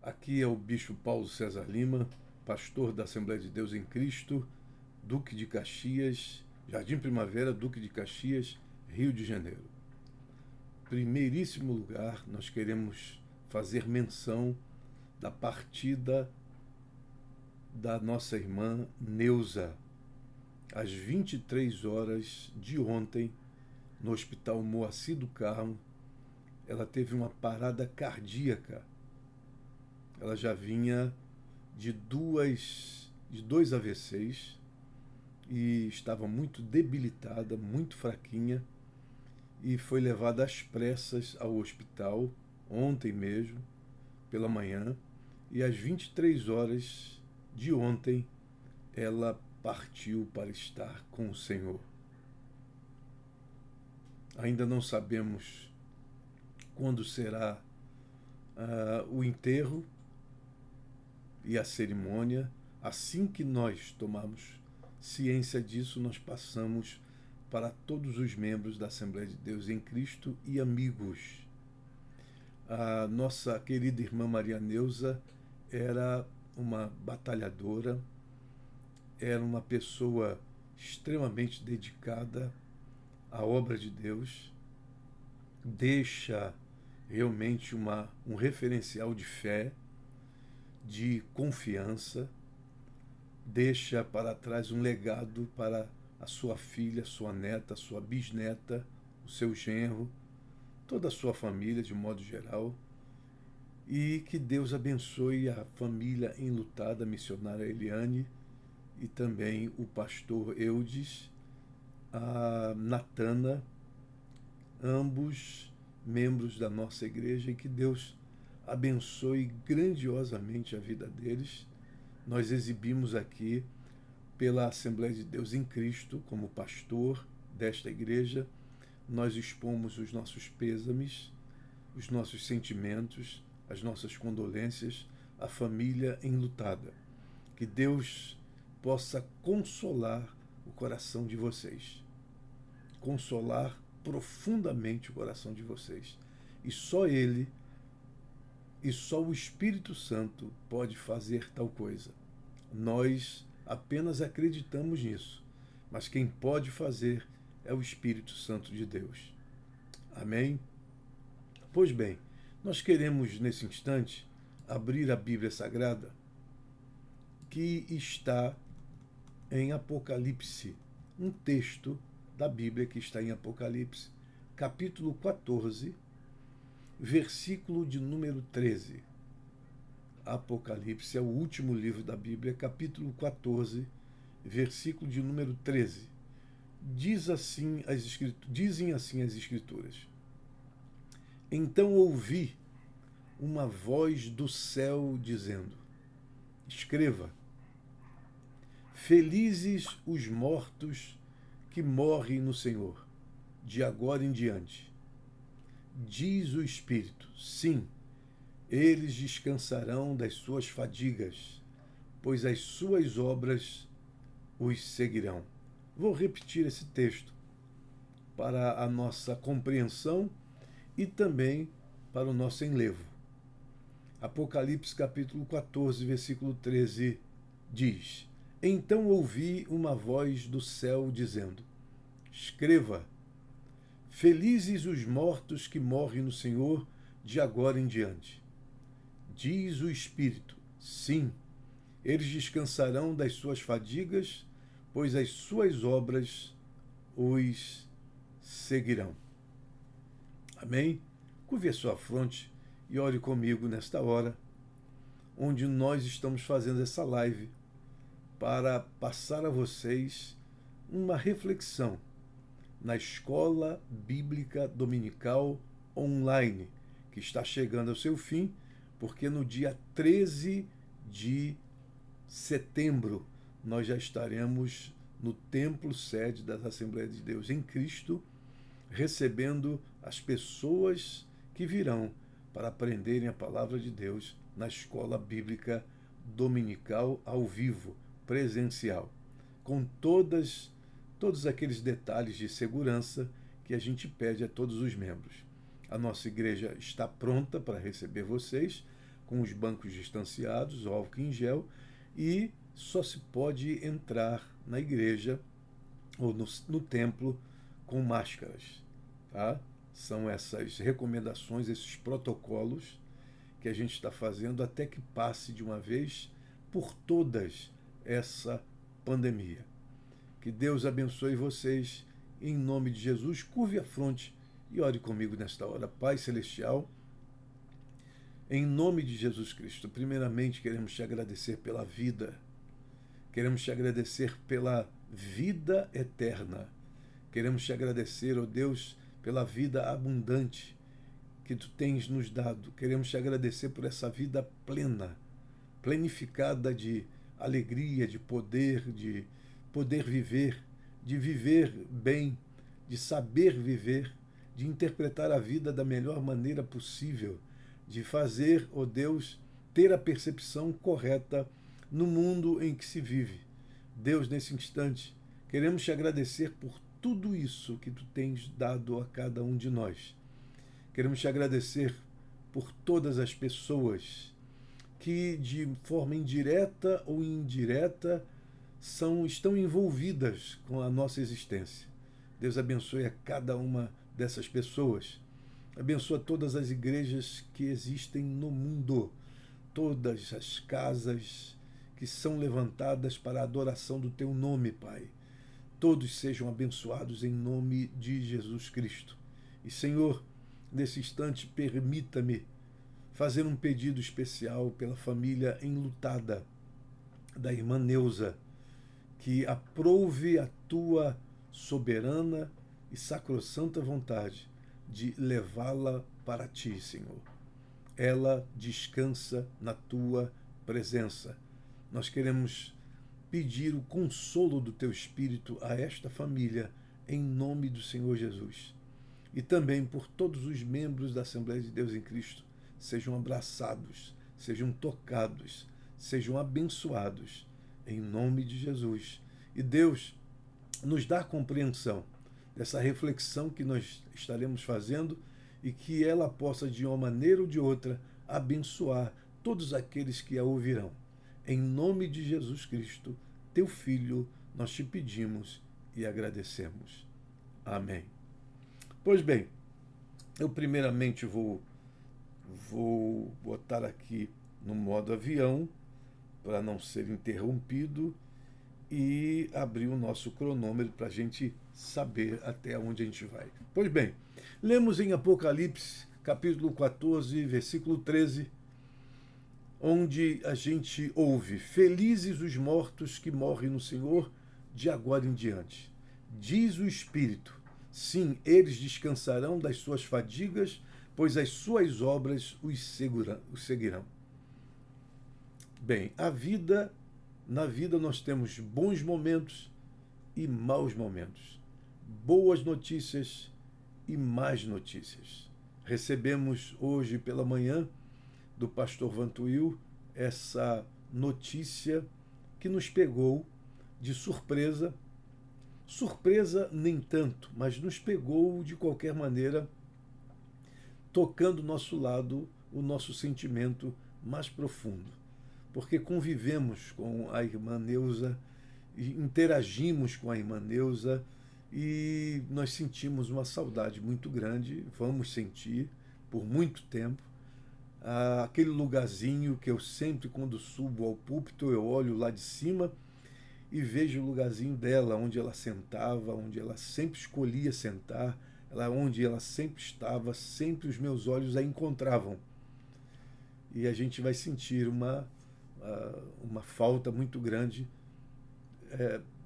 Aqui é o Bispo Paulo César Lima, pastor da Assembleia de Deus em Cristo, Duque de Caxias, Jardim Primavera, Duque de Caxias, Rio de Janeiro. Primeiríssimo lugar, nós queremos fazer menção da partida da nossa irmã Neuza, às 23 horas de ontem, no Hospital Moacir do Carmo. Ela teve uma parada cardíaca. Ela já vinha de dois AVCs e estava muito debilitada, muito fraquinha, e foi levada às pressas ao hospital ontem mesmo, pela manhã, e às 23 horas de ontem ela partiu para estar com o Senhor. Ainda não sabemos quando será o enterro e a cerimônia. Assim que nós tomamos ciência disso, nós passamos para todos os membros da Assembleia de Deus em Cristo e amigos. A nossa querida irmã Maria Neuza era uma batalhadora, era uma pessoa extremamente dedicada à obra de Deus, deixa realmente um referencial de fé, de confiança, deixa para trás um legado para a sua filha, sua neta, sua bisneta, o seu genro, toda a sua família de modo geral, e que Deus abençoe a família enlutada, a missionária Eliane, e também o pastor Eudes, a Natana, ambos membros da nossa igreja, e que Deus abençoe grandiosamente a vida deles. Nós exibimos aqui pela Assembleia de Deus em Cristo, como pastor desta igreja, nós expomos os nossos pêsames, os nossos sentimentos, as nossas condolências à família enlutada. Que Deus possa consolar o coração de vocês, consolar profundamente o coração de vocês. E só Ele, e só o Espírito Santo pode fazer tal coisa. Nós apenas acreditamos nisso, mas quem pode fazer é o Espírito Santo de Deus. Amém? Pois bem, nós queremos nesse instante abrir a Bíblia Sagrada, que está em Apocalipse, um texto da Bíblia que está em Apocalipse, capítulo 14, versículo de número 13. Apocalipse é o último livro da Bíblia, capítulo 14, versículo de número 13. Dizem assim as Escrituras. Então ouvi uma voz do céu dizendo: escreva, felizes os mortos que morrem no Senhor, de agora em diante. Diz o Espírito, sim, eles descansarão das suas fadigas, pois as suas obras os seguirão. Vou repetir esse texto para a nossa compreensão e também para o nosso enlevo. Apocalipse capítulo 14, versículo 13 diz: então ouvi uma voz do céu dizendo: escreva, felizes os mortos que morrem no Senhor de agora em diante. Diz o Espírito, sim, eles descansarão das suas fadigas, pois as suas obras os seguirão. Amém? Curve a sua fronte e ore comigo nesta hora, onde nós estamos fazendo essa live para passar a vocês uma reflexão na Escola Bíblica Dominical Online, que está chegando ao seu fim, porque no dia 13 de setembro nós já estaremos no templo sede das Assembleias de Deus em Cristo, recebendo as pessoas que virão para aprenderem a palavra de Deus na Escola Bíblica Dominical ao vivo, presencial, com todos aqueles detalhes de segurança que a gente pede a todos os membros. A nossa igreja está pronta para receber vocês, com os bancos distanciados, o álcool em gel, e só se pode entrar na igreja ou no templo com máscaras, tá? São essas recomendações, esses protocolos que a gente está fazendo até que passe de uma vez por todas essa pandemia. Que Deus abençoe vocês, em nome de Jesus. Curve a fronte e ore comigo nesta hora. Pai Celestial, em nome de Jesus Cristo, primeiramente queremos te agradecer pela vida, queremos te agradecer pela vida eterna, queremos te agradecer, ó Deus, pela vida abundante que tu tens nos dado, queremos te agradecer por essa vida plena, planificada de alegria, de poder viver, de viver bem, de saber viver, de interpretar a vida da melhor maneira possível, de fazer, ó Deus, ter a percepção correta no mundo em que se vive. Deus, nesse instante, queremos te agradecer por tudo isso que tu tens dado a cada um de nós. Queremos te agradecer por todas as pessoas que, de forma indireta ou indireta, estão envolvidas com a nossa existência. Deus abençoe a cada uma dessas pessoas. Abençoa todas as igrejas que existem no mundo, todas as casas que são levantadas para a adoração do teu nome, Pai. Todos sejam abençoados em nome de Jesus Cristo. E, Senhor, nesse instante, permita-me fazer um pedido especial pela família enlutada da irmã Neuza, que aprouve a tua soberana e sacrossanta vontade de levá-la para ti, Senhor. Ela descansa na tua presença. Nós queremos pedir o consolo do teu Espírito a esta família, em nome do Senhor Jesus. E também por todos os membros da Assembleia de Deus em Cristo, sejam abraçados, sejam tocados, sejam abençoados, em nome de Jesus. E Deus nos dá compreensão dessa reflexão que nós estaremos fazendo e que ela possa, de uma maneira ou de outra, abençoar todos aqueles que a ouvirão. Em nome de Jesus Cristo, teu Filho, nós te pedimos e agradecemos. Amém. Pois bem, eu primeiramente vou botar aqui no modo avião para não ser interrompido e abrir o nosso cronômetro para a gente saber até onde a gente vai. Pois bem, lemos em Apocalipse, capítulo 14, versículo 13, onde a gente ouve: felizes os mortos que morrem no Senhor de agora em diante. Diz o Espírito, sim, eles descansarão das suas fadigas, pois as suas obras os seguirão. Bem, na vida nós temos bons momentos e maus momentos, boas notícias e más notícias. Recebemos hoje pela manhã do pastor Vantuil essa notícia que nos pegou de surpresa. Surpresa nem tanto, mas nos pegou de qualquer maneira, tocando o nosso lado, o nosso sentimento mais profundo. Porque convivemos com a irmã Neuza, interagimos com a irmã Neuza e nós sentimos uma saudade muito grande, vamos sentir por muito tempo. Aquele lugarzinho que eu sempre, quando subo ao púlpito, eu olho lá de cima e vejo o lugarzinho dela, onde ela sentava, onde ela sempre escolhia sentar, onde ela sempre estava, sempre os meus olhos a encontravam. E a gente vai sentir uma falta muito grande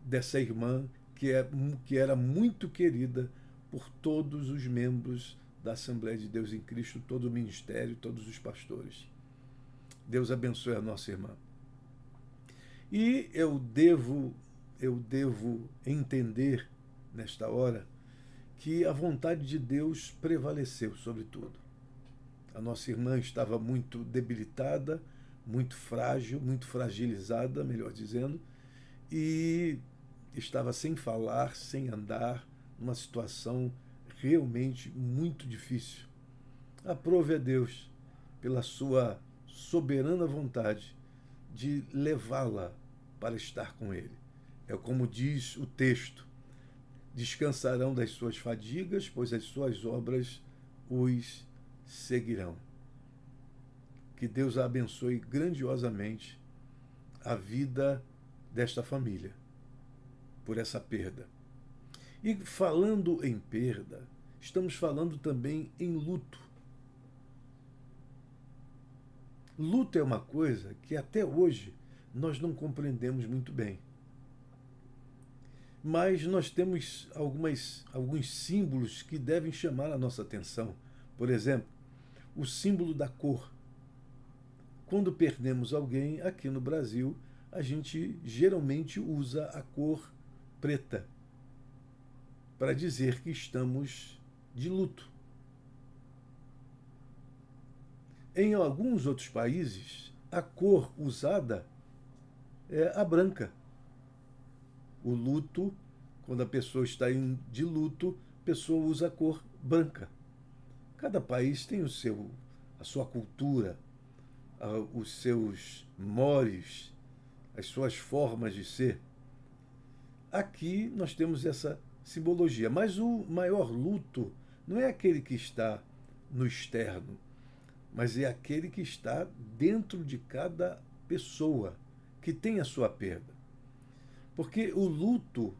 dessa irmã que era muito querida por todos os membros da Assembleia de Deus em Cristo, todo o ministério, todos os pastores. Deus abençoe a nossa irmã. E eu devo entender, nesta hora, que a vontade de Deus prevaleceu sobre tudo. A nossa irmã estava muito debilitada, muito frágil, muito fragilizada, melhor dizendo, e estava sem falar, sem andar, numa situação realmente muito difícil. Aprove a Deus pela sua soberana vontade de levá-la para estar com ele. É como diz o texto: descansarão das suas fadigas, pois as suas obras os seguirão. Que Deus abençoe grandiosamente a vida desta família por essa perda. E falando em perda, estamos falando também em luto. Luto é uma coisa que até hoje nós não compreendemos muito bem. Mas nós temos alguns símbolos que devem chamar a nossa atenção. Por exemplo, o símbolo da cor. Quando perdemos alguém, aqui no Brasil, a gente geralmente usa a cor preta para dizer que estamos de luto. Em alguns outros países, a cor usada é a branca. O luto, quando a pessoa está de luto, a pessoa usa a cor branca. Cada país tem a sua cultura, os seus mores, as suas formas de ser. Aqui nós temos essa simbologia, mas o maior luto não é aquele que está no externo, mas é aquele que está dentro de cada pessoa que tem a sua perda. Porque o luto,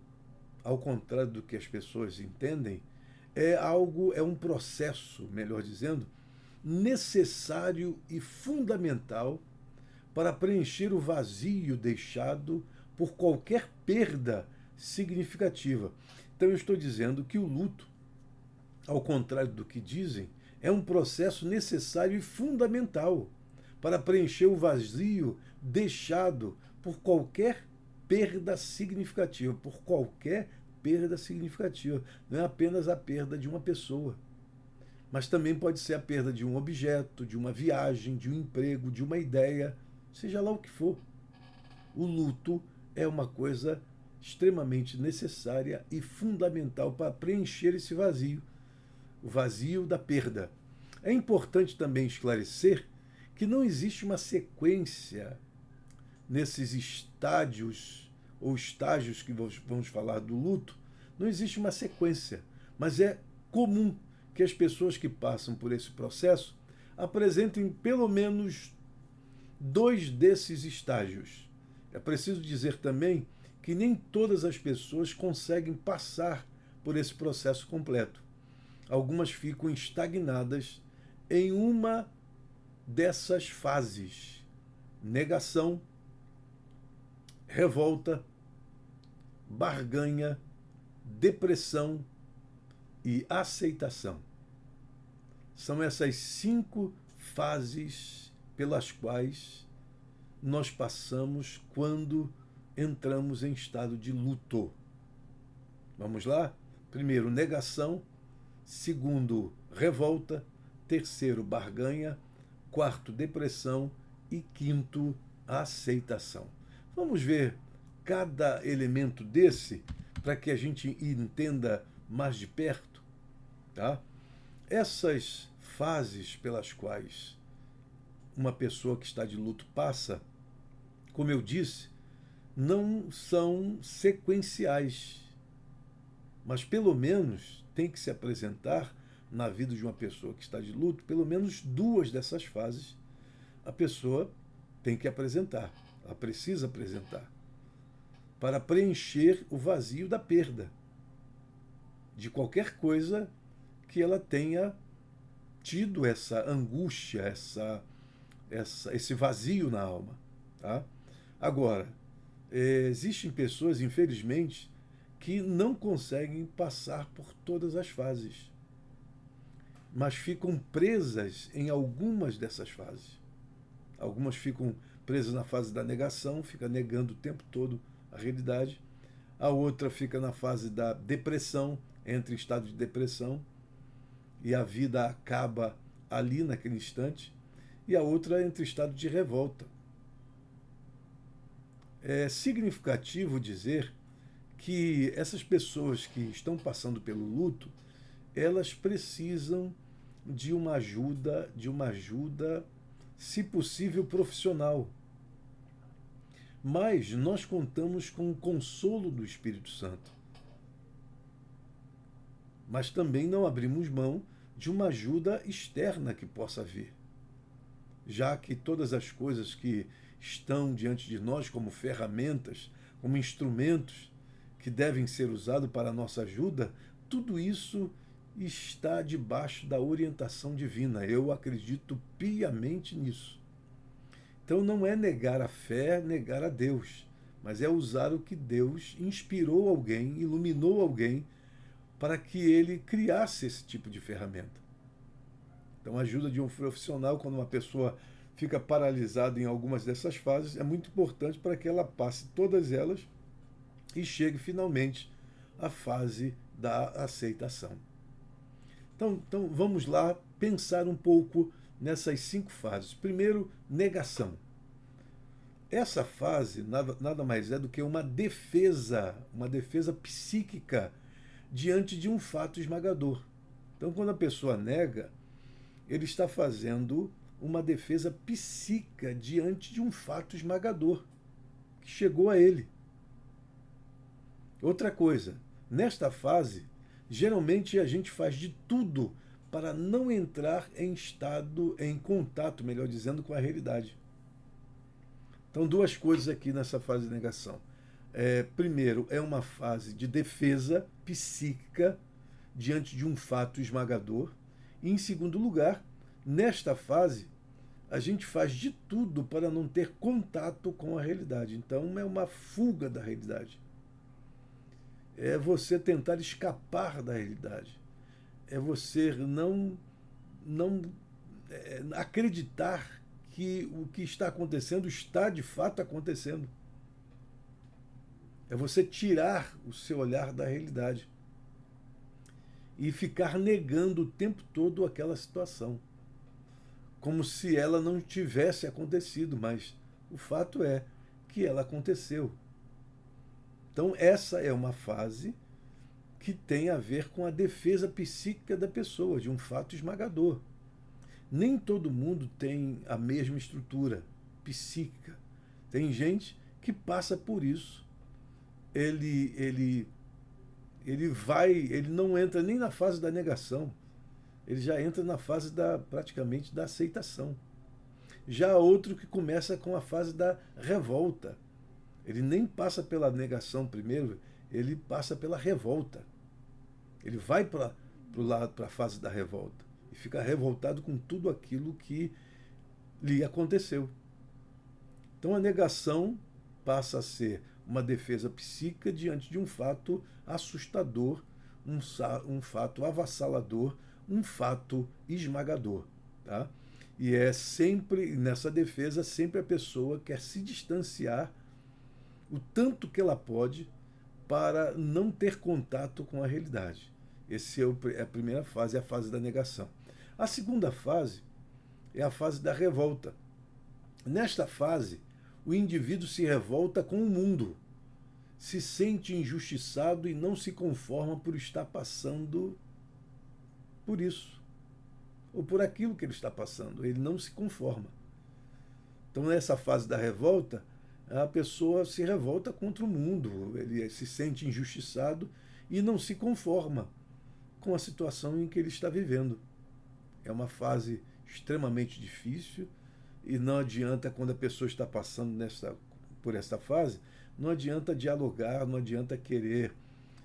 ao contrário do que as pessoas entendem, é um processo, melhor dizendo, necessário e fundamental para preencher o vazio deixado por qualquer perda significativa. Então eu estou dizendo que o luto, ao contrário do que dizem, é um processo necessário e fundamental para preencher o vazio deixado por qualquer perda significativa, Não é apenas a perda de uma pessoa, mas também pode ser a perda de um objeto, de uma viagem, de um emprego, de uma ideia, seja lá o que for. O luto é uma coisa extremamente necessária e fundamental para preencher esse vazio, o vazio da perda. É importante também esclarecer que não existe uma sequência nesses estádios ou estágios que vamos falar do luto, não existe uma sequência, mas é comum que as pessoas que passam por esse processo apresentem pelo menos 2 desses estágios. É preciso dizer também que nem todas as pessoas conseguem passar por esse processo completo. Algumas ficam estagnadas em uma dessas fases: negação, revolta, barganha, depressão e aceitação. São essas 5 fases pelas quais nós passamos quando entramos em estado de luto. Vamos lá? Primeiro, negação. Segundo, revolta. Terceiro, barganha. Quarto, depressão. E quinto, aceitação. Vamos ver cada elemento desse para que a gente entenda mais de perto, tá? Essas fases pelas quais uma pessoa que está de luto passa, como eu disse, não são sequenciais, mas pelo menos tem que se apresentar na vida de uma pessoa que está de luto, pelo menos 2 dessas fases a pessoa tem que apresentar, ela precisa apresentar, para preencher o vazio da perda de qualquer coisa que ela tenha tido essa angústia, esse vazio na alma. Tá? Agora, existem pessoas, infelizmente, que não conseguem passar por todas as fases, mas ficam presas em algumas dessas fases. Algumas ficam presas na fase da negação, fica negando o tempo todo a realidade. A outra fica na fase da depressão, entra em estado de depressão, e a vida acaba ali naquele instante. E a outra entra em estado de revolta. É significativo dizer que essas pessoas que estão passando pelo luto, elas precisam de uma ajuda se possível profissional. Mas nós contamos com o consolo do Espírito Santo. Mas também não abrimos mão de uma ajuda externa que possa vir, já que todas as coisas que estão diante de nós como ferramentas, como instrumentos que devem ser usados para a nossa ajuda, tudo isso está debaixo da orientação divina. Eu acredito piamente nisso. Então não é negar a fé, negar a Deus, mas é usar o que Deus inspirou alguém, iluminou alguém, para que ele criasse esse tipo de ferramenta. Então, a ajuda de um profissional, quando uma pessoa fica paralisada em algumas dessas fases, é muito importante para que ela passe todas elas e chegue finalmente à fase da aceitação. Então vamos lá pensar um pouco nessas 5 fases. Primeiro, negação. Essa fase nada mais é do que uma defesa psíquica diante de um fato esmagador. Então, quando a pessoa nega, ele está fazendo uma defesa psíquica diante de um fato esmagador que chegou a ele. Outra coisa, nesta fase, geralmente a gente faz de tudo para não entrar em contato, melhor dizendo, com a realidade. Então, 2 coisas aqui nessa fase de negação. Primeiro, é uma fase de defesa psíquica diante de um fato esmagador. E, em segundo lugar, nesta fase, a gente faz de tudo para não ter contato com a realidade. Então, é uma fuga da realidade. É você tentar escapar da realidade. É você não acreditar que o que está acontecendo está de fato acontecendo. É você tirar o seu olhar da realidade e ficar negando o tempo todo aquela situação, como se ela não tivesse acontecido, mas o fato é que ela aconteceu. Então, essa é uma fase que tem a ver com a defesa psíquica da pessoa, de um fato esmagador. Nem todo mundo tem a mesma estrutura psíquica. Tem gente que passa por isso. Ele não entra nem na fase da negação. Ele já entra na fase praticamente da aceitação. Já há outro que começa com a fase da revolta. Ele nem passa pela negação primeiro, ele passa pela revolta. Ele vai para a fase da revolta e fica revoltado com tudo aquilo que lhe aconteceu. Então a negação passa a ser uma defesa psíquica diante de um fato assustador, um fato avassalador, um fato esmagador. Tá? E é sempre, nessa defesa, sempre a pessoa quer se distanciar o tanto que ela pode para não ter contato com a realidade. Essa é a primeira fase, é a fase da negação. A segunda fase é a fase da revolta. Nesta fase, o indivíduo se revolta com o mundo, se sente injustiçado e não se conforma por estar passando por isso, ou por aquilo que ele está passando. Ele não se conforma. Então, nessa fase da revolta, a pessoa se revolta contra o mundo, ele se sente injustiçado e não se conforma com a situação em que ele está vivendo. É uma fase extremamente difícil e não adianta, quando a pessoa está passando por essa fase, não adianta dialogar, não adianta querer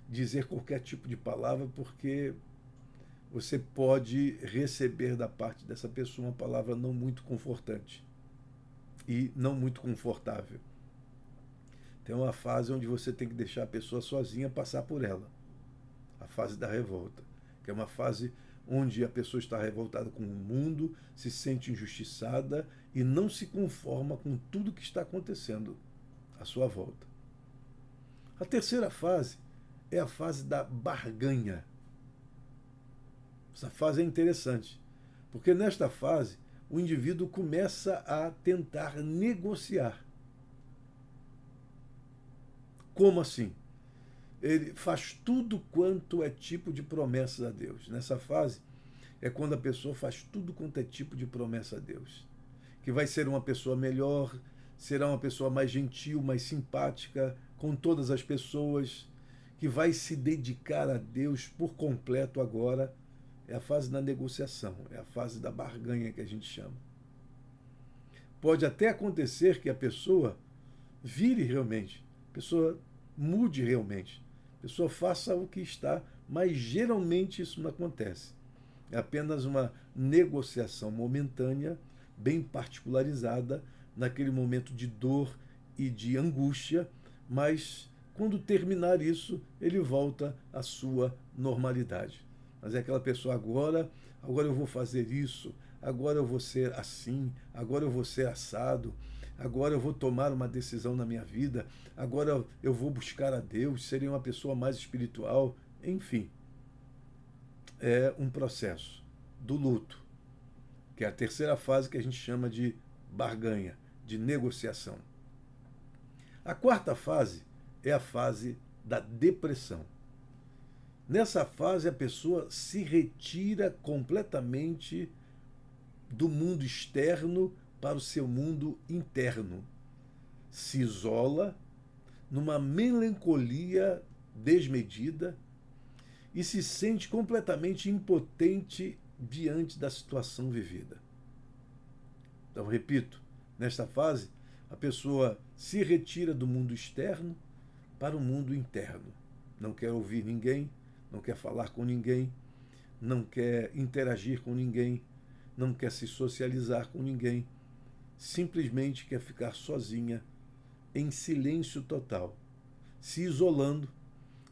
dizer qualquer tipo de palavra, porque você pode receber da parte dessa pessoa uma palavra não muito confortante e não muito confortável. Tem uma fase onde você tem que deixar a pessoa sozinha passar por ela. A fase da revolta, que é uma fase onde a pessoa está revoltada com o mundo, se sente injustiçada e não se conforma com tudo que está acontecendo à sua volta. A terceira fase é a fase da barganha. Essa fase é interessante, porque nesta fase o indivíduo começa a tentar negociar. Como assim? Ele faz tudo quanto é tipo de promessa a Deus. Nessa fase é quando a pessoa faz tudo quanto é tipo de promessa a Deus. que vai ser uma pessoa melhor, será uma pessoa mais gentil, mais simpática com todas as pessoas, que vai se dedicar a Deus por completo agora. É a fase da negociação, é a fase da barganha que a gente chama. Pode até acontecer que a pessoa vire realmente, a pessoa mude realmente, a pessoa faça o que está, mas geralmente isso não acontece. É apenas uma negociação momentânea, bem particularizada, naquele momento de dor e de angústia, mas quando terminar isso, ele volta à sua normalidade. Mas é aquela pessoa agora eu vou fazer isso, agora eu vou ser assim, agora eu vou ser assado, agora eu vou tomar uma decisão na minha vida, agora eu vou buscar a Deus, serei uma pessoa mais espiritual, enfim. É um processo do luto, que é a terceira fase que a gente chama de barganha, de negociação. A quarta fase é a fase da depressão. Nessa fase, a pessoa se retira completamente do mundo externo para o seu mundo interno. Se isola numa melancolia desmedida e se sente completamente impotente diante da situação vivida. Então, repito, nesta fase, a pessoa se retira do mundo externo para o mundo interno. Não quer ouvir ninguém, não quer falar com ninguém, não quer interagir com ninguém, não quer se socializar com ninguém, simplesmente quer ficar sozinha, em silêncio total, se isolando,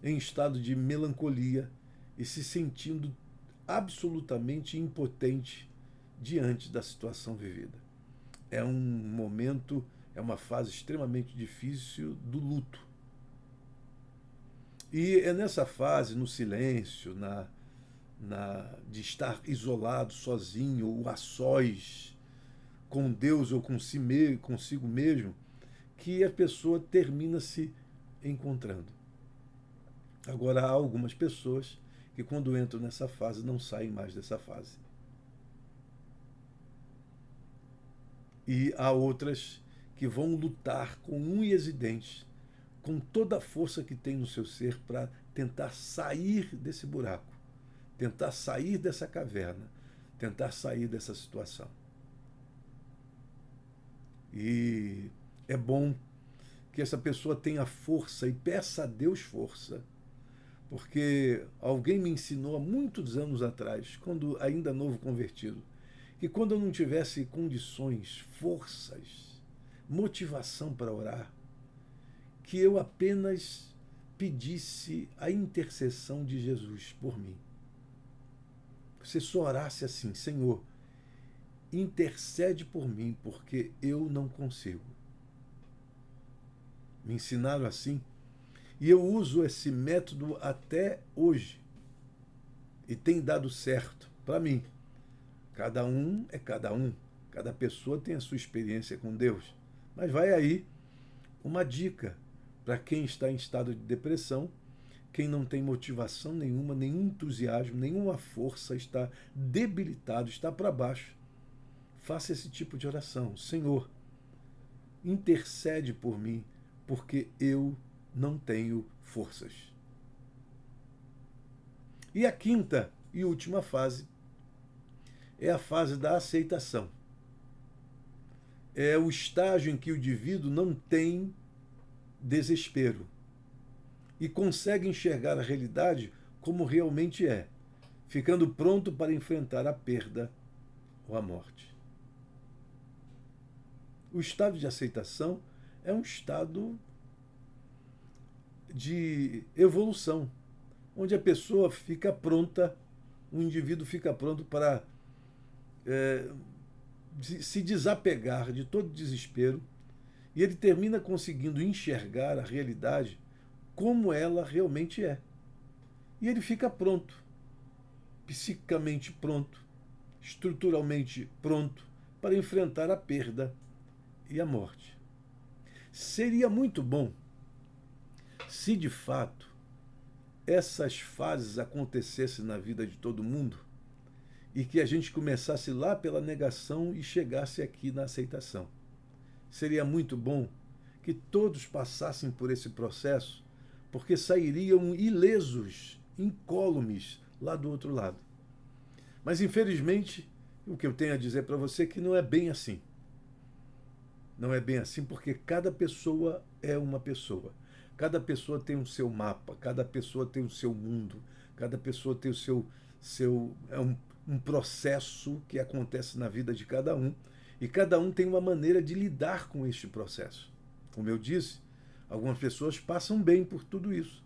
em estado de melancolia e se sentindo absolutamente impotente diante da situação vivida. É um momento, é uma fase extremamente difícil do luto. E é nessa fase, no silêncio, de estar isolado, sozinho, ou a sós, com Deus ou consigo mesmo, que a pessoa termina se encontrando. Agora, há algumas pessoas que, quando entram nessa fase, não saem mais dessa fase. E há outras que vão lutar com unhas e dentes, com toda a força que tem no seu ser, para tentar sair desse buraco, tentar sair dessa caverna, tentar sair dessa situação. E é bom que essa pessoa tenha força e peça a Deus força, porque alguém me ensinou há muitos anos atrás, quando ainda novo convertido, que quando eu não tivesse condições, forças, motivação para orar, que eu apenas pedisse a intercessão de Jesus por mim. Você só orasse assim: Senhor, intercede por mim, porque eu não consigo. Me ensinaram assim, e eu uso esse método até hoje, e tem dado certo para mim. Cada um é cada um, cada pessoa tem a sua experiência com Deus, mas vai aí uma dica para quem está em estado de depressão, quem não tem motivação nenhuma, nenhum entusiasmo, nenhuma força, está debilitado, está para baixo. Faça esse tipo de oração: Senhor, intercede por mim, porque eu não tenho forças. E a quinta e última fase é a fase da aceitação. É o estágio em que o indivíduo não tem desespero e consegue enxergar a realidade como realmente é, ficando pronto para enfrentar a perda ou a morte. O estado de aceitação é um estado de evolução, onde a pessoa fica pronta, o indivíduo fica pronto para se desapegar de todo desespero, e ele termina conseguindo enxergar a realidade como ela realmente é. E ele fica pronto, psicamente pronto, estruturalmente pronto para enfrentar a perda e a morte. Seria muito bom se de fato essas fases acontecessem na vida de todo mundo e que a gente começasse lá pela negação e chegasse aqui na aceitação. Seria muito bom que todos passassem por esse processo, porque sairiam ilesos, incólumes lá do outro lado. Mas, infelizmente, o que eu tenho a dizer para você é que não é bem assim. Não é bem assim, porque cada pessoa é uma pessoa. Cada pessoa tem o seu mapa, cada pessoa tem o seu mundo, cada pessoa tem o seu um processo que acontece na vida de cada um, e cada um tem uma maneira de lidar com este processo. Como eu disse, algumas pessoas passam bem por tudo isso.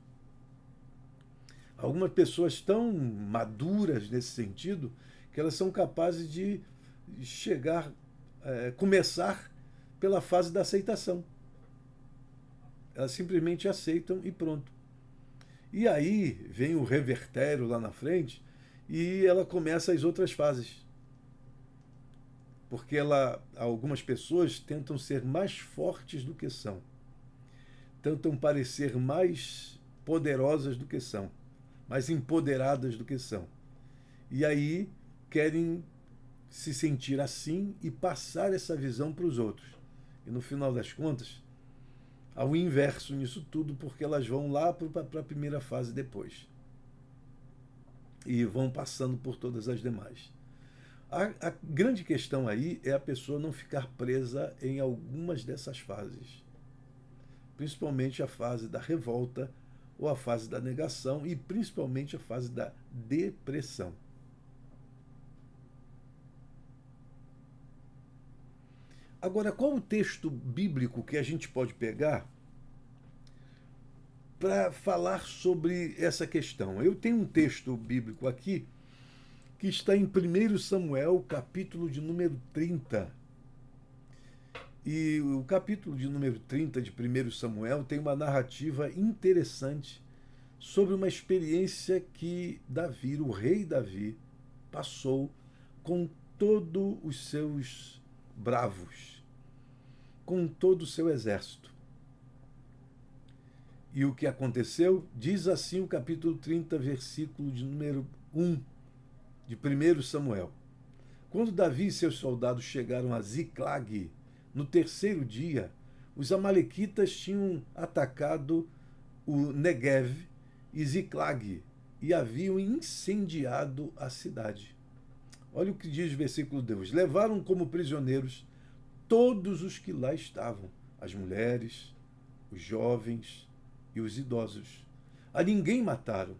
Algumas pessoas tão maduras nesse sentido que elas são capazes de chegar, começar pela fase da aceitação. Elas simplesmente aceitam e pronto. E aí vem o revertério lá na frente e ela começa as outras fases. Porque algumas pessoas tentam ser mais fortes do que são. Tentam parecer mais poderosas do que são. Mais empoderadas do que são. E aí querem se sentir assim e passar essa visão para os outros. E no final das contas, há o inverso nisso tudo, porque elas vão lá para a primeira fase depois. E vão passando por todas as demais. A grande questão aí é a pessoa não ficar presa em algumas dessas fases. Principalmente a fase da revolta, ou a fase da negação, e principalmente a fase da depressão. Agora, qual o texto bíblico que a gente pode pegar para falar sobre essa questão? Eu tenho um texto bíblico aqui que está em 1 Samuel, capítulo de número 30. E o capítulo de número 30 de 1 Samuel tem uma narrativa interessante sobre uma experiência que Davi, o rei Davi, passou com todos os seus bravos, com todo o seu exército. E o que aconteceu? Diz assim o capítulo 30, versículo de número 1 de 1 Samuel. Quando Davi e seus soldados chegaram a Ziclag, no terceiro dia, os amalequitas tinham atacado o Negev e Ziclag e haviam incendiado a cidade. Olha o que diz o versículo 2. Levaram como prisioneiros todos os que lá estavam, as mulheres, os jovens e os idosos. A ninguém mataram,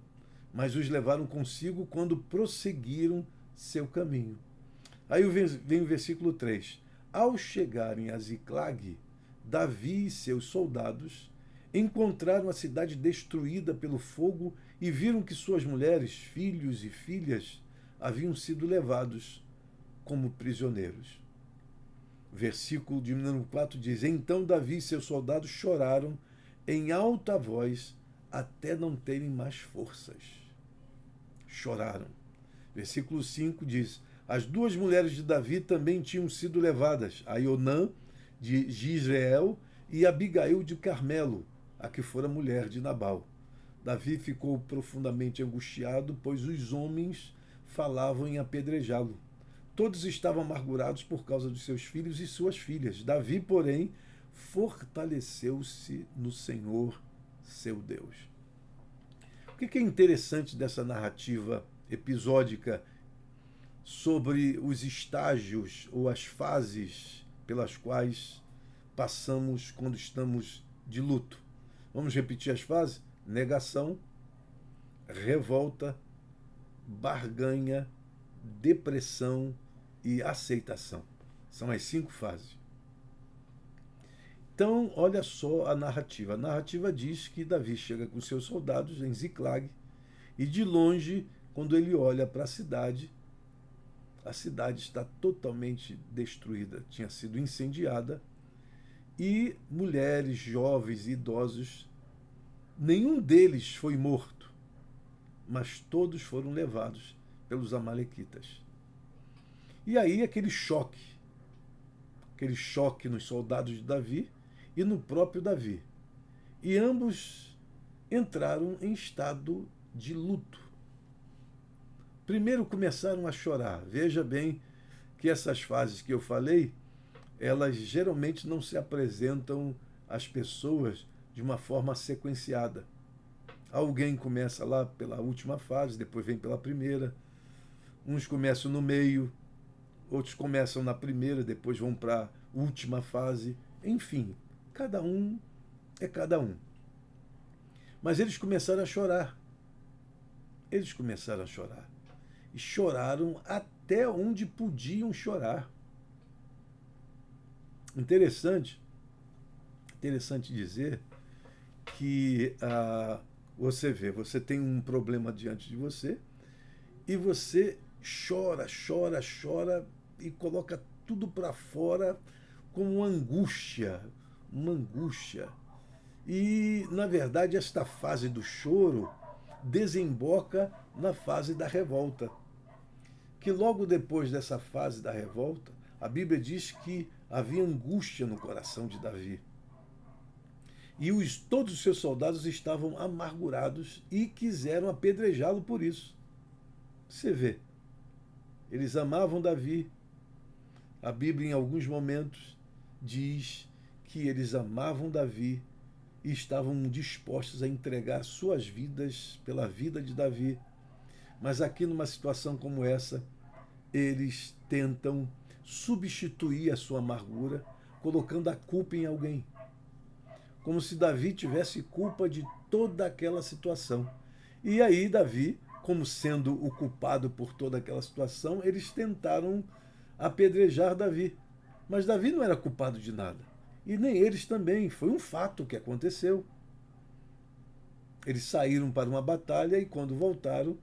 mas os levaram consigo quando prosseguiram seu caminho. Aí vem o versículo 3. Ao chegarem a Ziclag, Davi e seus soldados encontraram a cidade destruída pelo fogo e viram que suas mulheres, filhos e filhas haviam sido levados como prisioneiros. Versículo de número 4 diz: Então Davi e seus soldados choraram em alta voz até não terem mais forças. Choraram. Versículo 5 diz: As duas mulheres de Davi também tinham sido levadas, a Ionã de Gisreel e Abigail de Carmelo, a que fora mulher de Nabal. Davi ficou profundamente angustiado, pois os homens falavam em apedrejá-lo. Todos estavam amargurados por causa dos seus filhos e suas filhas. Davi, porém, fortaleceu-se no Senhor, seu Deus. O que é interessante dessa narrativa episódica sobre os estágios ou as fases pelas quais passamos quando estamos de luto? Vamos repetir as fases? Negação, revolta, barganha, depressão e aceitação. São as 5 fases. Então, olha só a narrativa. A narrativa diz que Davi chega com seus soldados em Ziclag e de longe, quando ele olha para a cidade está totalmente destruída, tinha sido incendiada e mulheres, jovens e idosos, nenhum deles foi morto, mas todos foram levados pelos amalequitas. E aí aquele choque nos soldados de Davi e no próprio Davi. E ambos entraram em estado de luto. Primeiro começaram a chorar. Veja bem que essas fases que eu falei, elas geralmente não se apresentam às pessoas de uma forma sequenciada. Alguém começa lá pela última fase, depois vem pela primeira. Uns começam no meio, outros começam na primeira, depois vão para a última fase. Enfim, cada um é cada um. Mas eles começaram a chorar. Eles começaram a chorar. E choraram até onde podiam chorar. Interessante dizer que você vê, você tem um problema diante de você e você chora e coloca tudo para fora como uma angústia. E, na verdade, esta fase do choro desemboca na fase da revolta. Que logo depois dessa fase da revolta, a Bíblia diz que havia angústia no coração de Davi. E todos os seus soldados estavam amargurados e quiseram apedrejá-lo por isso. Você vê, eles amavam Davi. A Bíblia, em alguns momentos, diz que eles amavam Davi e estavam dispostos a entregar suas vidas pela vida de Davi. Mas aqui, numa situação como essa, eles tentam substituir a sua amargura, colocando a culpa em alguém. Como se Davi tivesse culpa de toda aquela situação. E aí Davi, como sendo o culpado por toda aquela situação, eles tentaram apedrejar Davi. Mas Davi não era culpado de nada. E nem eles também. Foi um fato que aconteceu. Eles saíram para uma batalha e quando voltaram,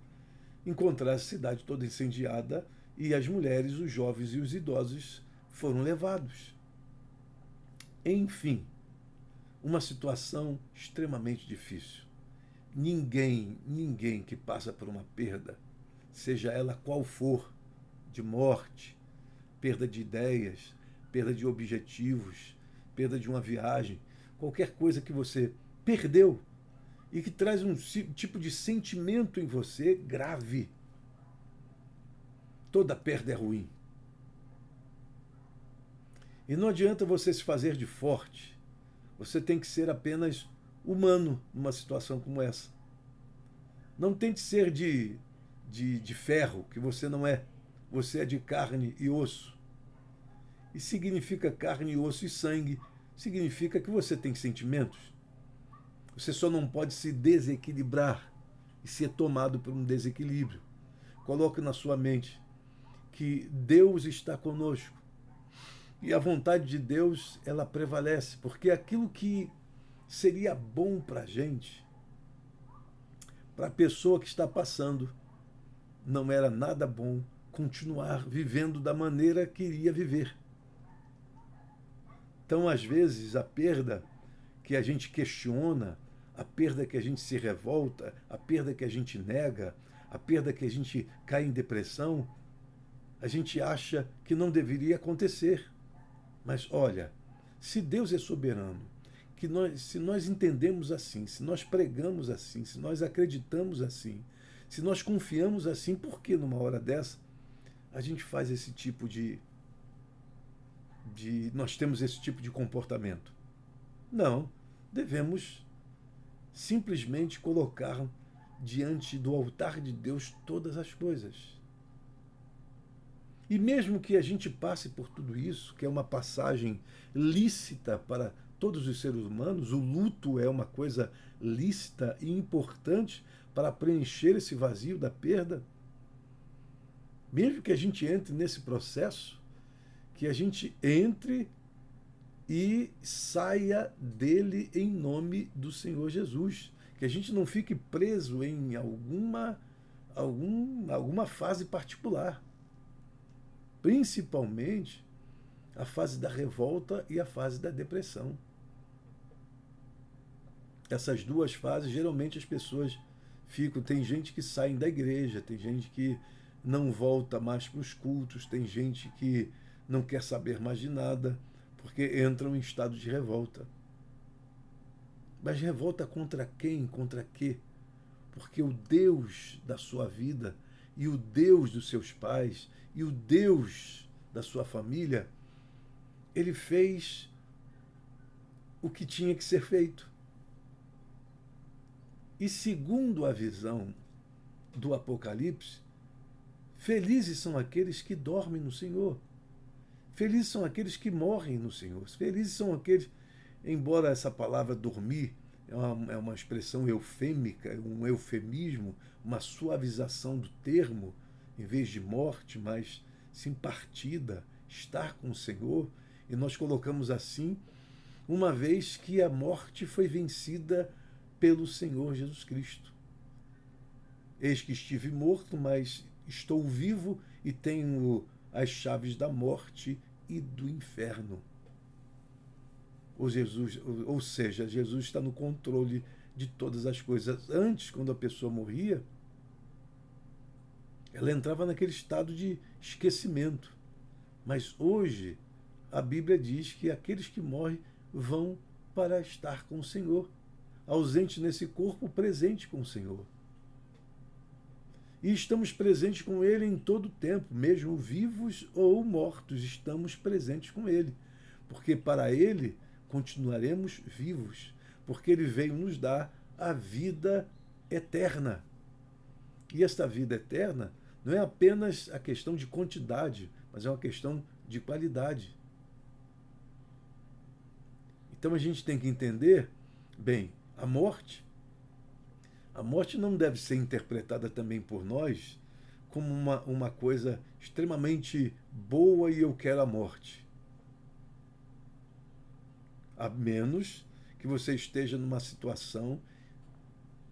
encontraram a cidade toda incendiada e as mulheres, os jovens e os idosos foram levados. Enfim, uma situação extremamente difícil. Ninguém que passa por uma perda, seja ela qual for, de morte, perda de ideias, perda de objetivos, perda de uma viagem, qualquer coisa que você perdeu e que traz um tipo de sentimento em você grave. Toda perda é ruim. E não adianta você se fazer de forte. Você tem que ser apenas humano numa situação como essa. Não tente ser de ferro, que você não é. Você é de carne e osso. E significa carne, osso e sangue. Significa que você tem sentimentos. Você só não pode se desequilibrar e ser tomado por um desequilíbrio. Coloque na sua mente que Deus está conosco. E a vontade de Deus, ela prevalece, porque aquilo que seria bom para a gente, para a pessoa que está passando, não era nada bom continuar vivendo da maneira que iria viver. Então, às vezes, a perda que a gente questiona, a perda que a gente se revolta, a perda que a gente nega, a perda que a gente cai em depressão, a gente acha que não deveria acontecer. Mas olha, se Deus é soberano, se nós entendemos assim, se nós pregamos assim, se nós acreditamos assim, se nós confiamos assim, por que numa hora dessa a gente faz esse tipo nós temos esse tipo de comportamento? Não, devemos simplesmente colocar diante do altar de Deus todas as coisas. E mesmo que a gente passe por tudo isso, que é uma passagem lícita para todos os seres humanos, o luto é uma coisa lícita e importante para preencher esse vazio da perda. Mesmo que a gente entre nesse processo, que a gente entre e saia dele em nome do Senhor Jesus. Que a gente não fique preso em alguma fase particular. Principalmente a fase da revolta e a fase da depressão. Essas duas fases, geralmente as pessoas ficam... Tem gente que sai da igreja, tem gente que não volta mais para os cultos, tem gente que não quer saber mais de nada, porque entram em estado de revolta. Mas revolta contra quem? Contra quê? Porque o Deus da sua vida e o Deus dos seus pais e o Deus da sua família, ele fez o que tinha que ser feito. E segundo a visão do Apocalipse, felizes são aqueles que dormem no Senhor. Felizes são aqueles que morrem no Senhor. Felizes são aqueles, embora essa palavra dormir é uma expressão eufêmica, um eufemismo, uma suavização do termo, em vez de morte, mas sim partida, estar com o Senhor, e nós colocamos assim, uma vez que a morte foi vencida pelo Senhor Jesus Cristo. Eis que estive morto, mas estou vivo e tenho as chaves da morte e do inferno. Ou seja, Jesus está no controle de todas as coisas. Antes, quando a pessoa morria, ela entrava naquele estado de esquecimento. Mas hoje, a Bíblia diz que aqueles que morrem vão para estar com o Senhor, ausente nesse corpo, presente com o Senhor. E estamos presentes com Ele em todo o tempo, mesmo vivos ou mortos, estamos presentes com Ele. Porque para Ele continuaremos vivos, porque Ele veio nos dar a vida eterna. E esta vida eterna não é apenas a questão de quantidade, mas é uma questão de qualidade. Então a gente tem que entender, bem, a morte não deve ser interpretada também por nós como uma coisa extremamente boa e eu quero a morte. A menos que você esteja numa situação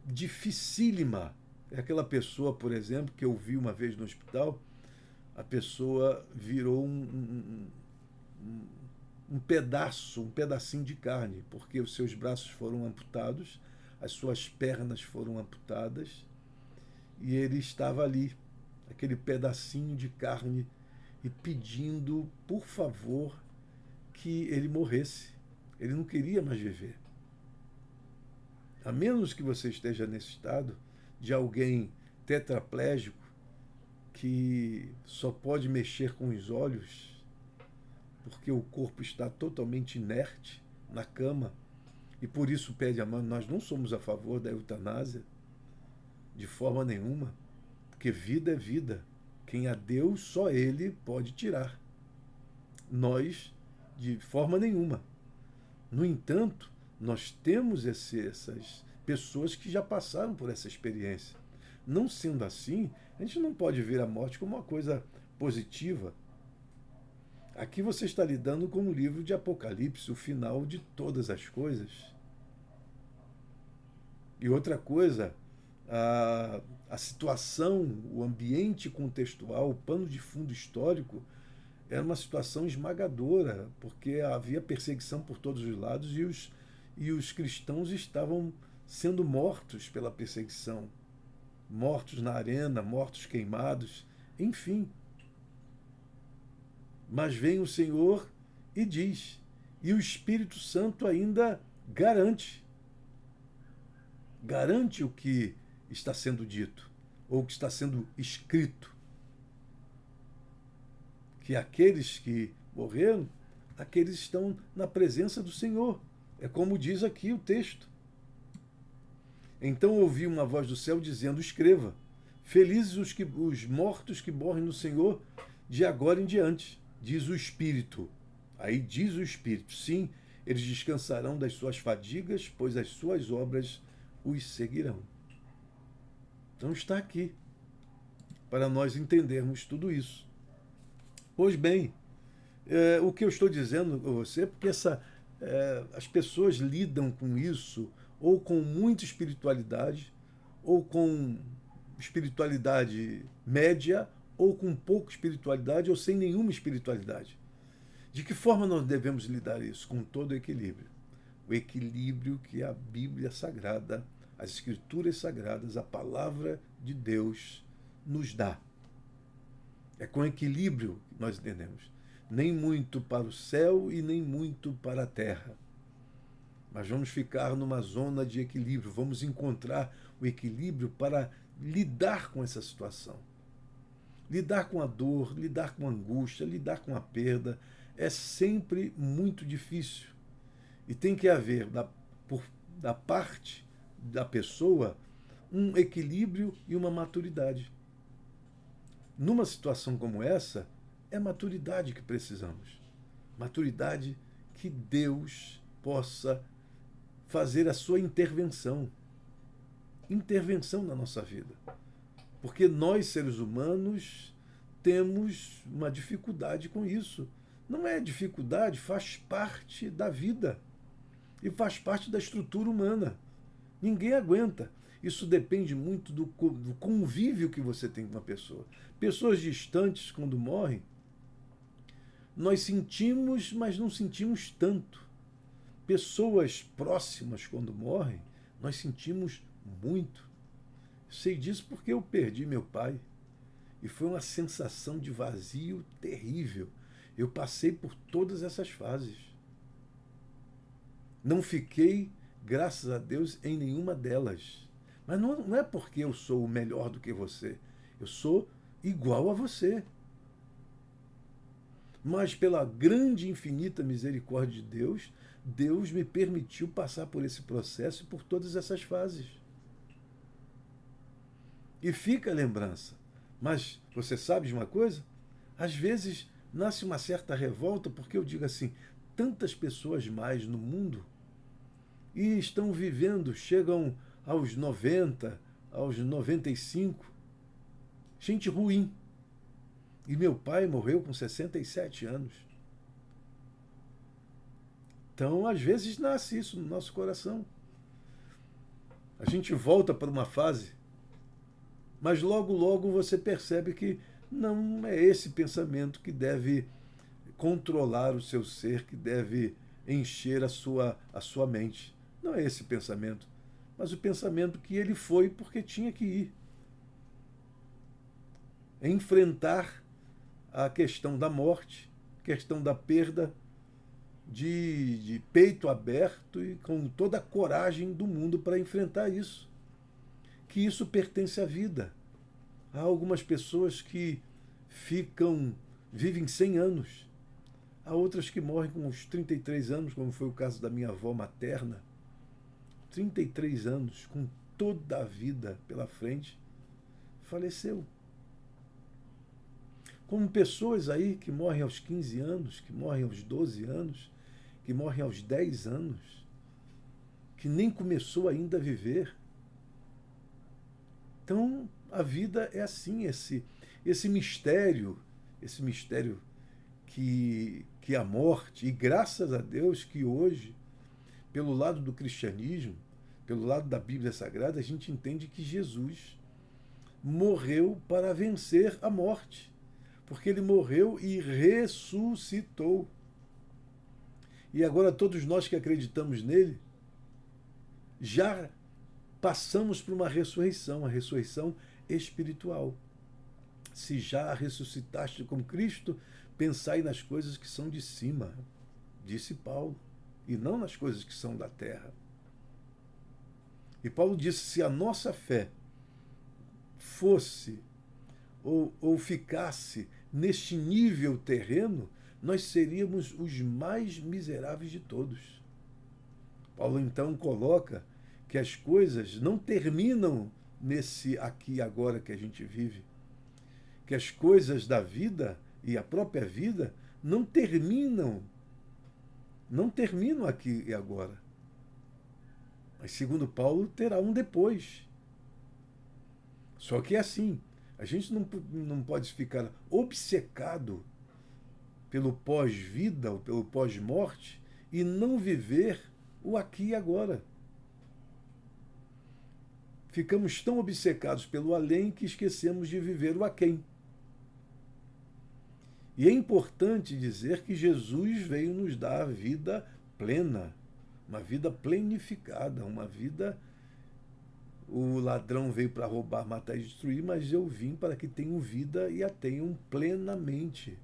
dificílima. É aquela pessoa, por exemplo, que eu vi uma vez no hospital, a pessoa virou um pedacinho de carne, porque os seus braços foram amputados, as suas pernas foram amputadas, e ele estava ali, aquele pedacinho de carne, e pedindo, por favor, que ele morresse. Ele não queria mais viver. A menos que você esteja nesse estado de alguém tetraplégico que só pode mexer com os olhos porque o corpo está totalmente inerte na cama e por isso pede a mão. Nós não somos a favor da eutanásia de forma nenhuma, porque vida é vida. Quem a deu, só Ele pode tirar. Nós, de forma nenhuma. No entanto, nós temos essas pessoas que já passaram por essa experiência. Não sendo assim, a gente não pode ver a morte como uma coisa positiva. Aqui você está lidando com o livro de Apocalipse, o final de todas as coisas. E outra coisa, a situação, o ambiente contextual, o pano de fundo histórico, era uma situação esmagadora, porque havia perseguição por todos os lados e os cristãos estavam sendo mortos pela perseguição. Mortos na arena, mortos queimados, enfim. Mas vem o Senhor e diz, e o Espírito Santo ainda garante o que está sendo dito, ou o que está sendo escrito. Que aqueles que morreram, aqueles estão na presença do Senhor. É como diz aqui o texto. Então ouvi uma voz do céu dizendo, escreva, felizes os mortos que morrem no Senhor de agora em diante, diz o Espírito. Aí diz o Espírito, sim, eles descansarão das suas fadigas, pois as suas obras os seguirão. Então está aqui, para nós entendermos tudo isso. Pois bem, o que eu estou dizendo a você é porque as pessoas lidam com isso ou com muita espiritualidade, ou com espiritualidade média, ou com pouca espiritualidade, ou sem nenhuma espiritualidade. De que forma nós devemos lidar isso? Com todo o equilíbrio. O equilíbrio que a Bíblia Sagrada, as Escrituras Sagradas, a Palavra de Deus nos dá. É com equilíbrio que nós entendemos. Nem muito para o céu e nem muito para a terra. Mas vamos ficar numa zona de equilíbrio. Vamos encontrar o equilíbrio para lidar com essa situação. Lidar com a dor, lidar com a angústia, lidar com a perda é sempre muito difícil. E tem que haver, da parte da pessoa, um equilíbrio e uma maturidade. Numa situação como essa, é maturidade que precisamos. Maturidade que Deus possa fazer a sua intervenção. Intervenção na nossa vida. Porque nós, seres humanos, temos uma dificuldade com isso. Não é dificuldade, faz parte da vida. E faz parte da estrutura humana. Ninguém aguenta. Isso depende muito do convívio que você tem com uma pessoa. Pessoas distantes, quando morrem, nós sentimos, mas não sentimos tanto. Pessoas próximas, quando morrem, nós sentimos muito. Sei disso porque eu perdi meu pai. E foi uma sensação de vazio terrível. Eu passei por todas essas fases. Não fiquei, graças a Deus, em nenhuma delas. Mas não é porque eu sou melhor do que você. Eu sou igual a você. Mas pela grande e infinita misericórdia de Deus, Deus me permitiu passar por esse processo e por todas essas fases. E fica a lembrança. Mas você sabe de uma coisa? Às vezes nasce uma certa revolta porque eu digo assim, tantas pessoas mais no mundo e estão vivendo, chegam aos 90, aos 95, gente ruim. E meu pai morreu com 67 anos. Então, às vezes, nasce isso no nosso coração. A gente volta para uma fase, mas logo, logo você percebe que não é esse pensamento que deve controlar o seu ser, que deve encher a sua mente. Não é esse pensamento, mas o pensamento que ele foi porque tinha que ir. Enfrentar a questão da morte, questão da perda, de peito aberto e com toda a coragem do mundo para enfrentar isso. Que isso pertence à vida. Há algumas pessoas que vivem 100 anos. Há outras que morrem com uns 33 anos, como foi o caso da minha avó materna. 33 anos, com toda a vida pela frente, faleceu. Como pessoas aí que morrem aos 15 anos, que morrem aos 12 anos, que morrem aos 10 anos, que nem começou ainda a viver. Então, a vida é assim, esse mistério que é a morte, e graças a Deus que hoje, pelo lado do cristianismo, pelo lado da Bíblia Sagrada, a gente entende que Jesus morreu para vencer a morte. Porque ele morreu e ressuscitou. E agora todos nós que acreditamos nele, já passamos por uma ressurreição, a ressurreição espiritual. Se já ressuscitaste com Cristo, pensai nas coisas que são de cima, disse Paulo, e não nas coisas que são da terra. E Paulo disse, se a nossa fé fosse ou ficasse neste nível terreno, nós seríamos os mais miseráveis de todos. Paulo então coloca que as coisas não terminam nesse aqui e agora que a gente vive, que as coisas da vida e a própria vida não terminam aqui e agora. Mas segundo Paulo, terá um depois. Só que é assim, a gente não pode ficar obcecado pelo pós-vida ou pelo pós-morte e não viver o aqui e agora. Ficamos tão obcecados pelo além que esquecemos de viver o aquém. E é importante dizer que Jesus veio nos dar a vida plena, uma vida plenificada, uma vida... O ladrão veio para roubar, matar e destruir, mas eu vim para que tenham vida e a tenham plenamente.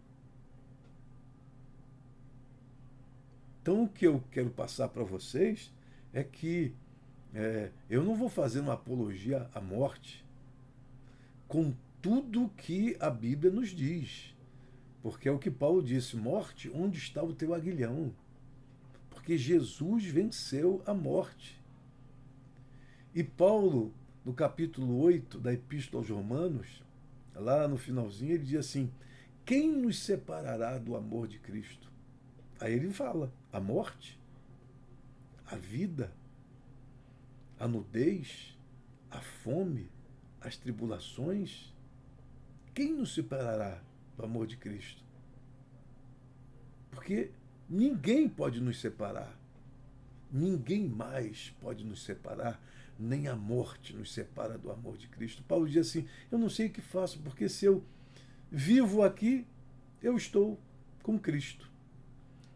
Então, o que eu quero passar para vocês é que eu não vou fazer uma apologia à morte, com tudo que a Bíblia nos diz. Porque é o que Paulo disse: morte, onde está o teu aguilhão? Porque Jesus venceu a morte. E Paulo, no capítulo 8 da Epístola aos Romanos, lá no finalzinho, ele diz assim: quem nos separará do amor de Cristo? Aí ele fala: a morte, a vida, a nudez, a fome, as tribulações. Quem nos separará do amor de Cristo? Porque ninguém pode nos separar. Ninguém mais pode nos separar, nem a morte nos separa do amor de Cristo. Paulo diz assim: eu não sei o que faço, porque se eu vivo aqui, eu estou com Cristo.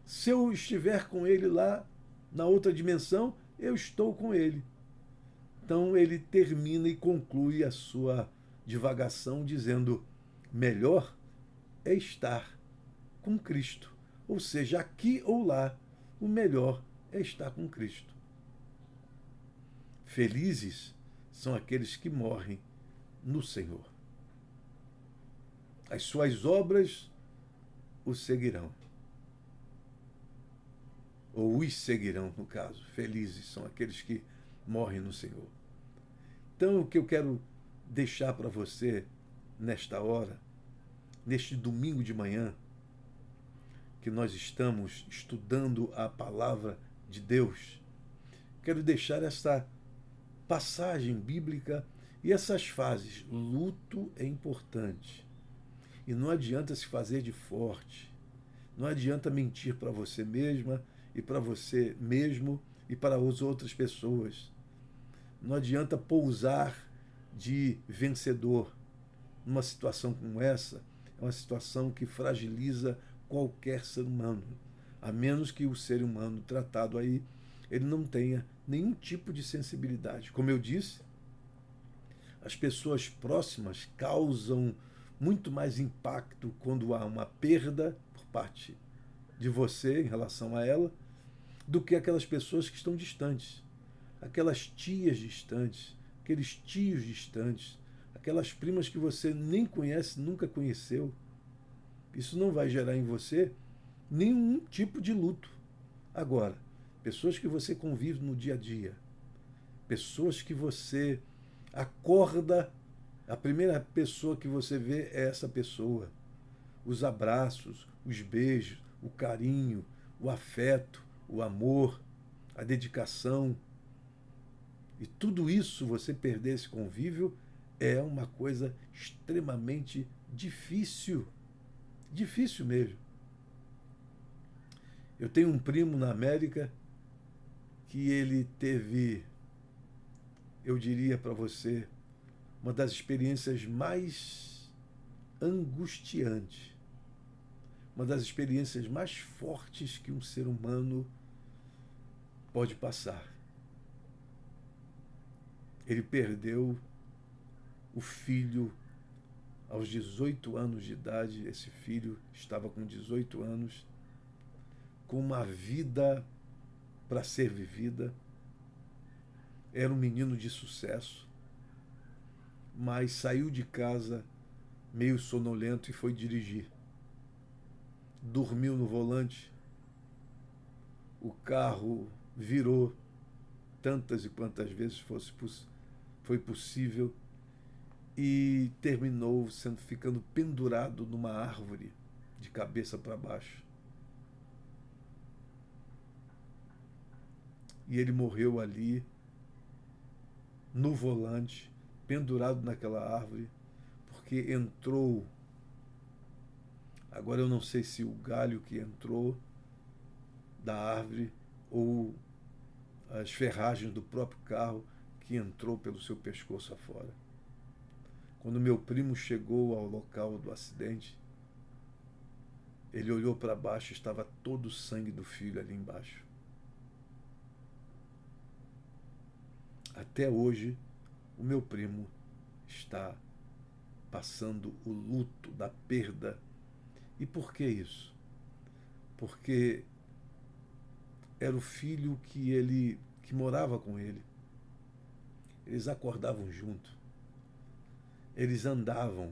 Se eu estiver com Ele lá na outra dimensão, eu estou com Ele. Então ele termina e conclui a sua divagação dizendo: melhor é estar com Cristo. Ou seja, aqui ou lá, o melhor é estar com Cristo. Felizes são aqueles que morrem no Senhor. As suas obras o seguirão. Ou os seguirão, no caso. Felizes são aqueles que morrem no Senhor. Então, o que eu quero deixar para você nesta hora, neste domingo de manhã, que nós estamos estudando a palavra de Deus, quero deixar essa passagem bíblica e essas fases. Luto é importante. E não adianta se fazer de forte. Não adianta mentir para você mesma e para você mesmo e para as outras pessoas. Não adianta pousar de vencedor. Numa situação como essa, é uma situação que fragiliza qualquer ser humano, a menos que o ser humano tratado aí, ele não tenha nenhum tipo de sensibilidade. Como eu disse, as pessoas próximas causam muito mais impacto quando há uma perda por parte de você em relação a ela, do que aquelas pessoas que estão distantes. Aquelas tias distantes, aqueles tios distantes, aquelas primas que você nem conhece, nunca conheceu. Isso não vai gerar em você nenhum tipo de luto. Agora, pessoas que você convive no dia a dia, pessoas que você acorda, a primeira pessoa que você vê é essa pessoa. Os abraços, os beijos, o carinho, o afeto, o amor, a dedicação. E tudo isso, você perder esse convívio, é uma coisa extremamente difícil. Difícil mesmo. Eu tenho um primo na América que ele teve, eu diria para você, uma das experiências mais angustiantes, uma das experiências mais fortes que um ser humano pode passar. Ele perdeu o filho aos 18 anos de idade. Esse filho estava com 18 anos, com uma vida para ser vivida. Era um menino de sucesso, mas saiu de casa meio sonolento e foi dirigir. Dormiu no volante, o carro virou tantas e quantas vezes foi possível e terminou ficando pendurado numa árvore de cabeça para baixo. E ele morreu ali, no volante, pendurado naquela árvore, porque entrou. Agora eu não sei se o galho que entrou da árvore ou as ferragens do próprio carro que entrou pelo seu pescoço afora. Quando meu primo chegou ao local do acidente, ele olhou para baixo e estava todo o sangue do filho ali embaixo. Até hoje, o meu primo está passando o luto da perda. E por que isso? Porque era o filho que morava com ele. Eles acordavam junto. Eles andavam,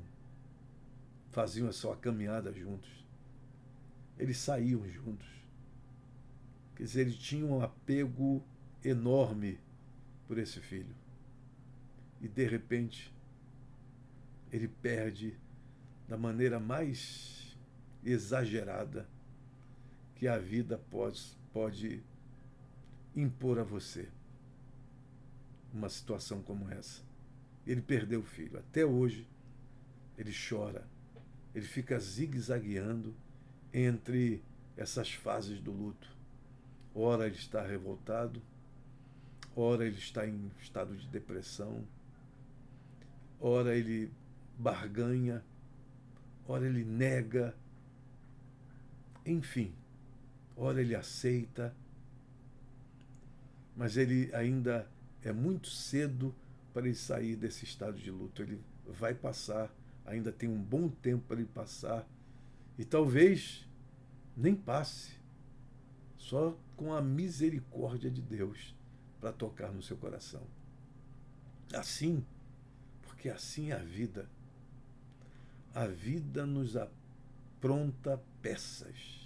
faziam a sua caminhada juntos. Eles saíam juntos. Quer dizer, eles tinham um apego enorme por esse filho. E, de repente, ele perde da maneira mais exagerada que a vida pode impor a você uma situação como essa. Ele perdeu o filho. Até hoje, ele chora. Ele fica zigue-zagueando entre essas fases do luto. Ora ele está revoltado, ora ele está em estado de depressão, ora ele barganha, ora ele nega, enfim, ora ele aceita, mas ele ainda é muito cedo para ele sair desse estado de luto. Ele vai passar, ainda tem um bom tempo para ele passar, e talvez nem passe, só com a misericórdia de Deus para tocar no seu coração. Assim, porque assim é a vida. A vida nos apronta peças,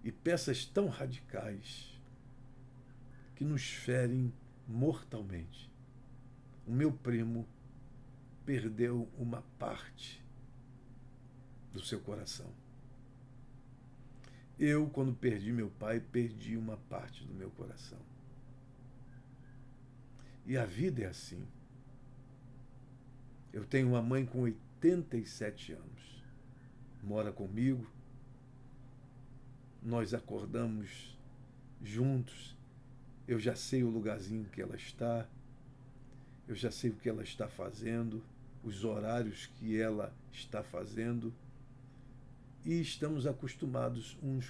e peças tão radicais que nos ferem mortalmente. O meu primo perdeu uma parte do seu coração. Eu, quando perdi meu pai, perdi uma parte do meu coração. E a vida é assim. Eu tenho uma mãe com 87 anos. Mora comigo. Nós acordamos juntos. Eu já sei o lugarzinho que ela está. Eu já sei o que ela está fazendo, os horários que ela está fazendo. E estamos acostumados um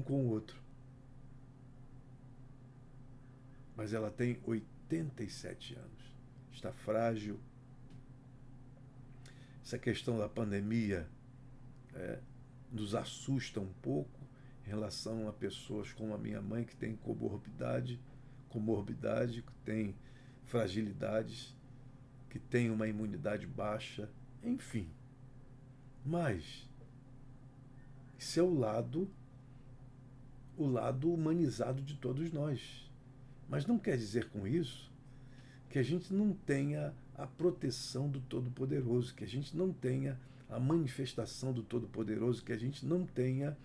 com o outro. Mas ela tem 87 anos. Está frágil. Essa questão da pandemia nos assusta um pouco em relação a pessoas como a minha mãe, que tem comorbidade, que tem fragilidades, que tem uma imunidade baixa, enfim. Mas esse é o lado humanizado de todos nós. Mas não quer dizer com isso que a gente não tenha a proteção do Todo-Poderoso, que a gente não tenha a manifestação do Todo-Poderoso, que a gente não tenha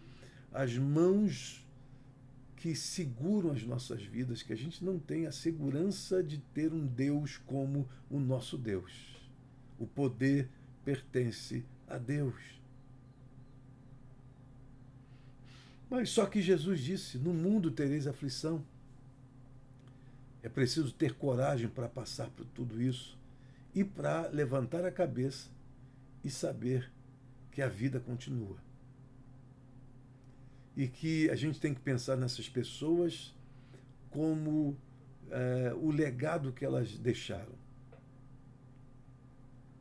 as mãos que seguram as nossas vidas, que a gente não tenha a segurança de ter um Deus como o nosso Deus. O poder pertence a Deus. Mas só que Jesus disse: no mundo tereis aflição. É preciso ter coragem para passar por tudo isso e para levantar a cabeça e saber que a vida continua. E que a gente tem que pensar nessas pessoas como o legado que elas deixaram.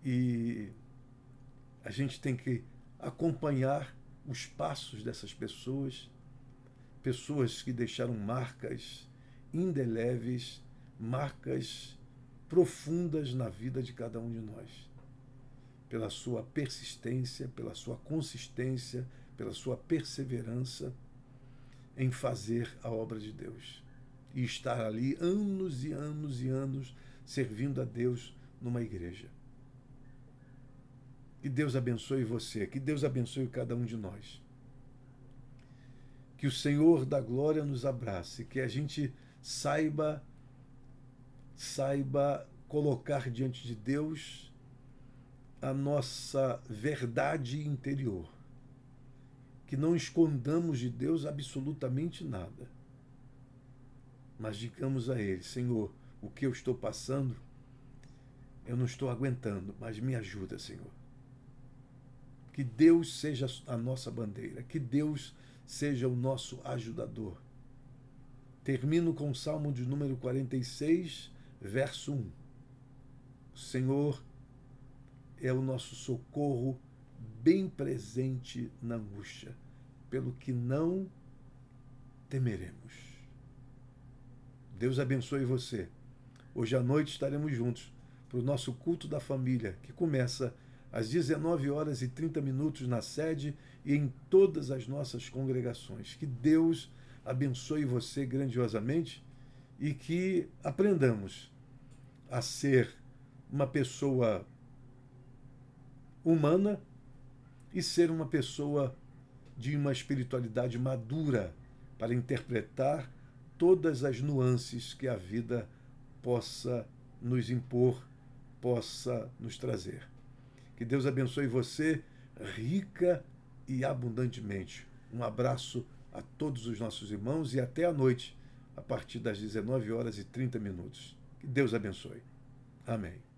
E a gente tem que acompanhar os passos dessas pessoas, pessoas que deixaram marcas indeléveis, marcas profundas na vida de cada um de nós, pela sua persistência, pela sua consistência, pela sua perseverança em fazer a obra de Deus e estar ali anos e anos e anos servindo a Deus numa igreja. Que Deus abençoe você, que Deus abençoe cada um de nós. Que o Senhor da glória nos abrace, que a gente saiba colocar diante de Deus a nossa verdade interior. Que não escondamos de Deus absolutamente nada. Mas digamos a Ele: Senhor, o que eu estou passando, eu não estou aguentando, mas me ajuda, Senhor. Que Deus seja a nossa bandeira, que Deus seja o nosso ajudador. Termino com o Salmo de número 46, verso 1. O Senhor é o nosso socorro bem presente na angústia, pelo que não temeremos. Deus abençoe você. Hoje à noite estaremos juntos para o nosso culto da família, que começa às 19h30 na sede e em todas as nossas congregações. Que Deus abençoe você grandiosamente e que aprendamos a ser uma pessoa humana e ser uma pessoa de uma espiritualidade madura para interpretar todas as nuances que a vida possa nos impor, possa nos trazer. Que Deus abençoe você rica e abundantemente. Um abraço a todos os nossos irmãos e até a noite, a partir das 19h30. Que Deus abençoe. Amém.